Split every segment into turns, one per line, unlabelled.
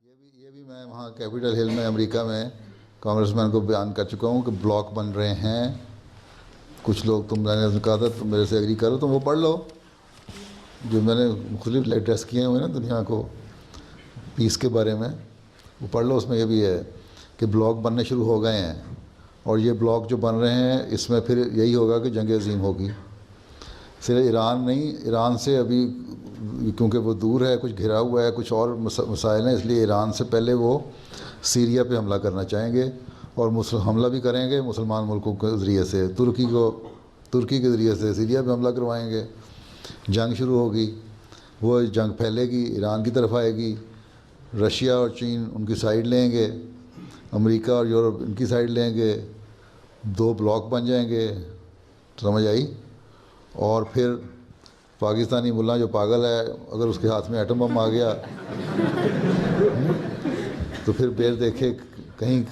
یہ بھی میں وہاں کیپٹل ہل میں امریکہ میں کانگریس مین کو بیان کر چکا ہوں کہ بلاک بن رہے ہیں کچھ لوگ. میں نے کہا تھا تم میرے سے ایگری کرو، تم وہ پڑھ لو جو میں نے مختلف لیٹرس کیے ہوئے نا دنیا کو پیس کے بارے میں، وہ پڑھ لو. اس میں یہ بھی ہے کہ بلاک بننے شروع ہو گئے ہیں، اور یہ بلاک جو بن رہے ہیں اس میں پھر یہی ہوگا کہ جنگ عظیم ہوگی. صرف ایران نہیں، ایران سے ابھی کیونکہ وہ دور ہے، کچھ گھرا ہوا ہے، کچھ اور مسائل ہیں، اس لیے ایران سے پہلے وہ سیریا پہ حملہ کرنا چاہیں گے، اور حملہ بھی کریں گے مسلمان ملکوں کے ذریعے سے. ترکی کے ذریعے سے سیریا پہ حملہ کروائیں گے. جنگ شروع ہوگی، وہ جنگ پھیلے گی، ایران کی طرف آئے گی. رشیا اور چین ان کی سائیڈ لیں گے، امریکہ اور یورپ ان کی سائیڈ لیں گے، دو بلاک بن جائیں گے. سمجھ آئی؟ اور پھر پاکستانی ملا جو پاگل ہے، اگر اس کے ہاتھ میں ایٹم بم آ گیا تو پھر پیر دیکھے کہیں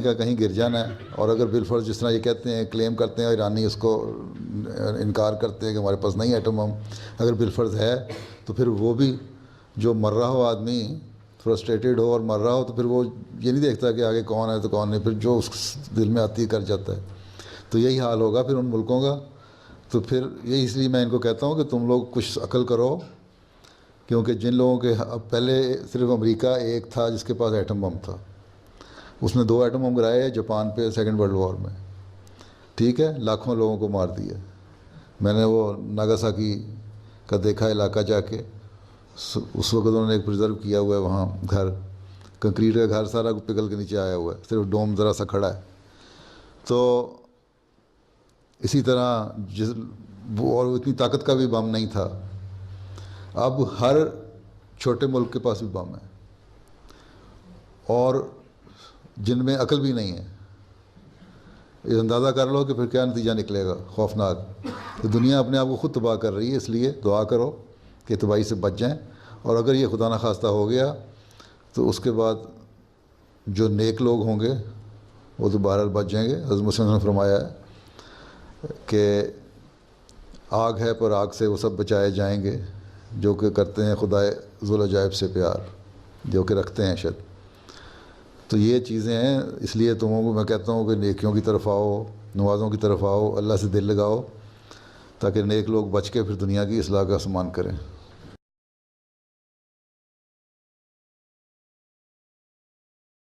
کا کہیں گر جانا ہے. اور اگر بالفرض جس طرح یہ کہتے ہیں، کلیم کرتے ہیں ایرانی، اس کو انکار کرتے ہیں کہ ہمارے پاس نہیں ایٹم بم، اگر بالفرض ہے تو پھر وہ بھی جو مر رہا ہو آدمی، فرسٹریٹڈ ہو اور مر رہا ہو، تو پھر وہ یہ نہیں دیکھتا کہ آگے کون ہے تو کون نہیں، پھر جو اس دل میں آتی ہے کر جاتا ہے. تو یہی حال ہوگا پھر ان ملکوں کا. تو پھر یہی اس لیے میں ان کو کہتا ہوں کہ تم لوگ کچھ عقل کرو، کیونکہ جن لوگوں کے پہلے صرف امریکہ ایک تھا جس کے پاس ایٹم بم تھا، اس نے 2 ایٹم بم گرائے جاپان پہ سیکنڈ ورلڈ وار میں. ٹھیک ہے، لاکھوں لوگوں کو مار دیا. میں نے وہ ناگاساکی کا دیکھا علاقہ جا کے، اس وقت انہوں نے ایک پرزرو کیا ہوا ہے وہاں گھر، کنکریٹ کا گھر سارا پگھل کے نیچے آیا ہوا ہے، صرف ڈوم ذرا سا کھڑا ہے. تو اسی طرح اور اتنی طاقت کا بھی بم نہیں تھا. اب ہر چھوٹے ملک کے پاس بھی بم ہے، اور جن میں عقل بھی نہیں ہے. یہ اندازہ کر لو کہ پھر کیا نتیجہ نکلے گا خوفناک. تو دنیا اپنے آپ کو خود تباہ کر رہی ہے، اس لیے دعا کرو کہ تباہی سے بچ جائیں. اور اگر یہ خدا نخواستہ ہو گیا تو اس کے بعد جو نیک لوگ ہوں گے وہ تو بہرحال بچ جائیں گے. حضرت مسلم نے فرمایا ہے کہ آگ ہے پر آگ سے وہ سب بچائے جائیں گے جو کہ کرتے ہیں خدائے ذوالعجائب سے پیار، جو کہ رکھتے ہیں شد. تو یہ چیزیں ہیں، اس لیے تموں کو میں کہتا ہوں کہ نیکیوں کی طرف آؤ، نمازوں کی طرف آؤ، اللہ سے دل لگاؤ، تاکہ نیک لوگ بچ کے پھر دنیا کی اصلاح کا سامان کریں.